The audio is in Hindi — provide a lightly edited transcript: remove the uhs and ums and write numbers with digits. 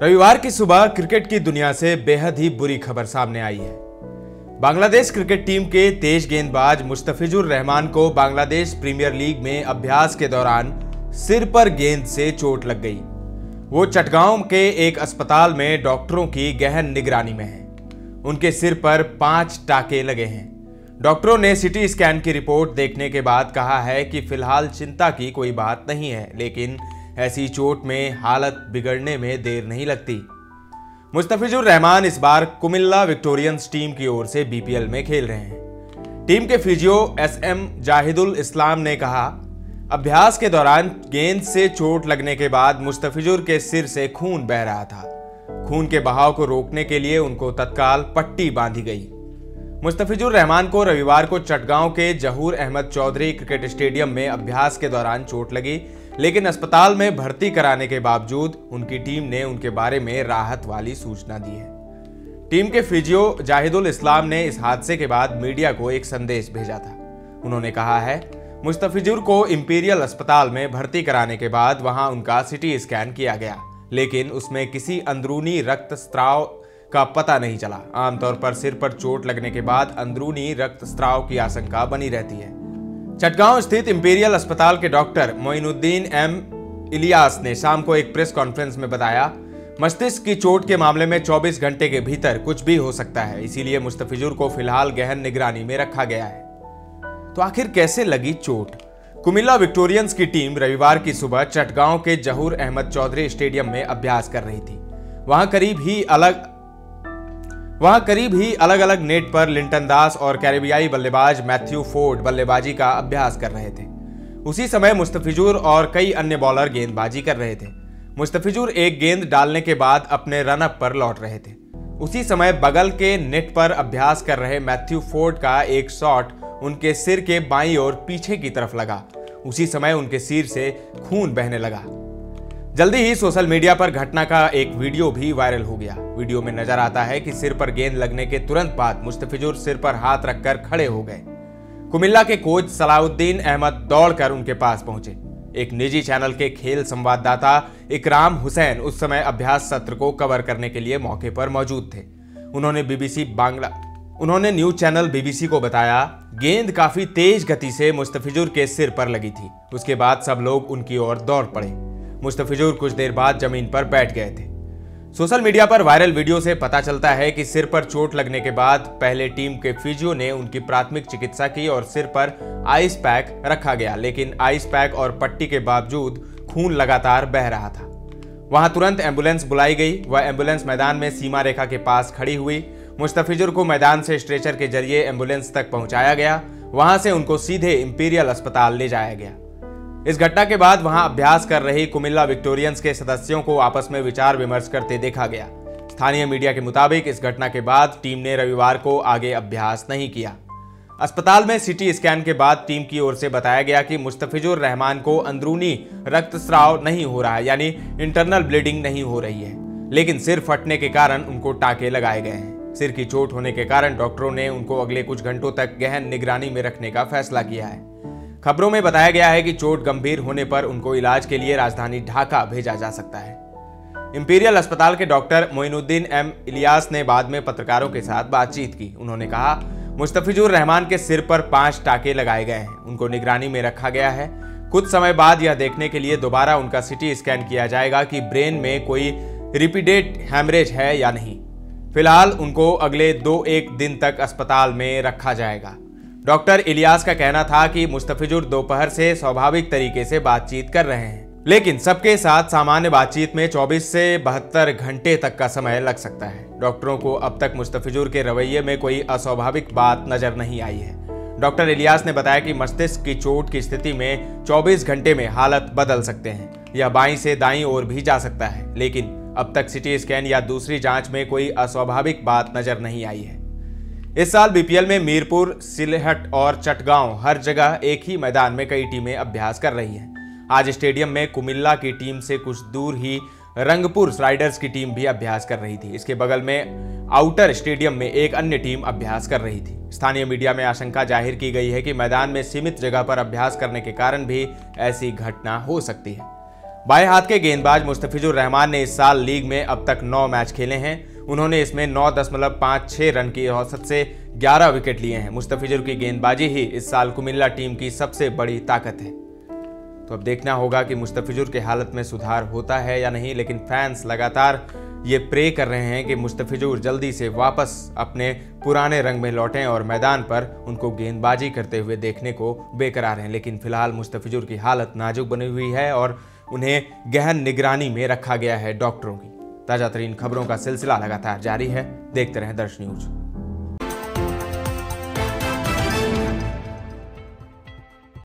रविवार की सुबह क्रिकेट की दुनिया से बेहद ही बुरी खबर सामने आई है। बांग्लादेश क्रिकेट टीम के तेज गेंदबाज मुस्तफिजुर रहमान को बांग्लादेश प्रीमियर लीग में अभ्यास के दौरान सिर पर गेंद से चोट लग गई। वो चटगांव के एक अस्पताल में डॉक्टरों की गहन निगरानी में हैं। उनके सिर पर 5 टाके लगे हैं। डॉक्टरों ने सिटी स्कैन की रिपोर्ट देखने के बाद कहा है कि फिलहाल चिंता की कोई बात नहीं है, लेकिन ऐसी चोट में हालत बिगड़ने में देर नहीं लगती। मुस्तफिजुर रहमान इस बार कुमिल्ला विक्टोरियंस टीम की ओर से बीपीएल में खेल रहे हैं। टीम के फिजियो एसएम जाहिदुल इस्लाम ने कहा, अभ्यास के दौरान गेंद से चोट लगने के बाद मुस्तफिजुर के सिर से खून बह रहा था। खून के बहाव को रोकने के लिए उनको तत्काल पट्टी बांधी गई। मुस्तफिजुर रहमान को रविवार को चटगांव के जहूर अहमद चौधरी क्रिकेट स्टेडियम में अभ्यास के दौरान चोट लगी, लेकिन अस्पताल में भर्ती कराने के बावजूद उनकी टीम ने उनके बारे में राहत वाली सूचना दी है। टीम के फिजियो जाहिदुल इस्लाम ने इस हादसे के बाद मीडिया को एक संदेश भेजा था। उन्होंने कहा है, मुस्तफिजुर को इंपीरियल अस्पताल में भर्ती कराने के बाद वहां उनका सिटी स्कैन किया गया, लेकिन उसमें किसी अंदरूनी रक्तस्राव का पता नहीं चला। आमतौर पर सिर पर चोट लगने के बाद अंदरूनी रक्तस्राव की आशंका बनी रहती है। चटगांव स्थित इंपीरियल अस्पताल के डॉक्टर मोइनुद्दीन एम इलियास ने शाम को एक प्रेस कॉन्फ्रेंस में बताया, मस्तिष्क की चोट के मामले में 24 घंटे के भीतर कुछ भी हो सकता है, इसीलिए मुस्तफिजुर को फिलहाल गहन निगरानी में रखा गया है। तो आखिर कैसे लगी चोट? कुमिल्ला विक्टोरियंस की टीम रविवार की सुबह चटगांव के जहूर अहमद चौधरी स्टेडियम में अभ्यास कर रही थी। वहां करीब ही अलग अलग नेट पर लिंटन दास और कैरेबियाई बल्लेबाज मैथ्यू फोर्ड बल्लेबाजी का अभ्यास कर रहे थे। उसी समय मुस्तफिजुर और कई अन्य बॉलर गेंदबाजी कर रहे थे। मुस्तफिजुर एक गेंद डालने के बाद अपने रनअप पर लौट रहे थे। उसी समय बगल के नेट पर अभ्यास कर रहे मैथ्यू फोर्ड का एक शॉट उनके सिर के बाईं ओर पीछे की तरफ लगा। उसी समय उनके सिर से खून बहने लगा। जल्दी ही सोशल मीडिया पर घटना का एक वीडियो भी वायरल हो गया। वीडियो में नजर आता है कि सिर पर गेंद लगने के तुरंत बाद मुस्तफिजुर सिर पर हाथ रखकर खड़े हो गए। कुमिल्ला के कोच सलाउद्दीन अहमद दौड़कर उनके पास पहुंचे। एक निजी चैनल के खेल संवाददाता इकराम हुसैन उस समय अभ्यास सत्र को कवर करने के लिए मौके पर मौजूद थे। उन्होंने न्यूज चैनल बीबीसी को बताया, गेंद काफी तेज गति से मुस्तफिजुर के सिर पर लगी थी। उसके बाद सब लोग उनकी ओर दौड़ पड़े। मुस्तफिजुर कुछ देर बाद जमीन पर बैठ गए थे। सोशल मीडिया पर वायरल वीडियो से पता चलता है कि सिर पर चोट लगने के बाद पहले टीम के फिजियो ने उनकी प्राथमिक चिकित्सा की और सिर पर आइस पैक रखा गया, लेकिन आइस पैक और पट्टी के बावजूद खून लगातार बह रहा था। वहां तुरंत एम्बुलेंस बुलाई गई। वह एम्बुलेंस मैदान में सीमा रेखा के पास खड़ी हुई। मुस्तफिजुर को मैदान से स्ट्रेचर के जरिए एम्बुलेंस तक पहुंचाया गया। वहां से उनको सीधे इंपीरियल अस्पताल ले जाया गया। इस घटना के बाद वहां अभ्यास कर रही कुमिल्ला विक्टोरियंस के सदस्यों को आपस में विचार विमर्श करते देखा गया। स्थानीय मीडिया के मुताबिक इस घटना के बाद टीम ने रविवार को आगे अभ्यास नहीं किया। अस्पताल में सिटी स्कैन के बाद टीम की ओर से बताया गया कि मुस्तफिजुर रहमान को अंदरूनी रक्तस्राव नहीं हो रहा है, यानी इंटरनल ब्लीडिंग नहीं हो रही है, लेकिन सिर फटने के कारण उनको टाके लगाए गए हैं। सिर की चोट होने के कारण डॉक्टरों ने उनको अगले कुछ घंटों तक गहन निगरानी में रखने का फैसला किया है। खबरों में बताया गया है कि चोट गंभीर होने पर उनको इलाज के लिए राजधानी ढाका भेजा जा सकता है। इंपीरियल अस्पताल के डॉक्टर मोइनुद्दीन एम इलियास ने बाद में पत्रकारों के साथ बातचीत की। उन्होंने कहा, मुस्तफिजुर रहमान के सिर पर 5 टाके लगाए गए हैं। उनको निगरानी में रखा गया है। कुछ समय बाद यह देखने के लिए दोबारा उनका सिटी स्कैन किया जाएगा कि ब्रेन में कोई रिपीटेड हैमरेज है या नहीं। फिलहाल उनको अगले 2-1 दिन तक अस्पताल में रखा जाएगा। डॉक्टर इलियास का कहना था कि मुस्तफिजुर दोपहर से स्वाभाविक तरीके से बातचीत कर रहे हैं, लेकिन सबके साथ सामान्य बातचीत में 24 से 72 घंटे तक का समय लग सकता है। डॉक्टरों को अब तक मुस्तफिजुर के रवैये में कोई अस्वाभाविक बात नजर नहीं आई है। डॉक्टर इलियास ने बताया कि मस्तिष्क की चोट की स्थिति में 24 घंटे में हालत बदल सकते हैं। यह बाईं से दाईं ओर भी जा सकता है, लेकिन अब तक सिटी स्कैन या दूसरी जांच में कोई अस्वाभाविक बात नजर नहीं आई है। इस साल बीपीएल में मीरपुर, सिलहट और चटगांव हर जगह एक ही मैदान में कई टीमें अभ्यास कर रही हैं। आज स्टेडियम में कुमिल्ला की टीम से कुछ दूर ही रंगपुर राइडर्स की टीम भी अभ्यास कर रही थी। इसके बगल में आउटर स्टेडियम में एक अन्य टीम अभ्यास कर रही थी। स्थानीय मीडिया में आशंका जाहिर की गई है कि मैदान में सीमित जगह पर अभ्यास करने के कारण भी ऐसी घटना हो सकती है। बाएं हाथ के गेंदबाज मुस्तफिजुर रहमान ने इस साल लीग में अब तक 9 मैच खेले हैं। उन्होंने इसमें 9.56 रन की औसत से 11 विकेट लिए हैं। मुस्तफिजुर की गेंदबाजी ही इस साल कुमिल्ला टीम की सबसे बड़ी ताकत है। तो अब देखना होगा कि मुस्तफिजुर की हालत में सुधार होता है या नहीं, लेकिन फैंस लगातार ये प्रे कर रहे हैं कि मुस्तफिजुर जल्दी से वापस अपने पुराने रंग में लौटें और मैदान पर उनको गेंदबाजी करते हुए देखने को बेकरार हैं। लेकिन फिलहाल मुस्तफिजुर की हालत नाजुक बनी हुई है और उन्हें गहन निगरानी में रखा गया है डॉक्टरों की। ताजा तरीन खबरों का सिलसिला लगातार जारी है। देखते रहें दर्श न्यूज।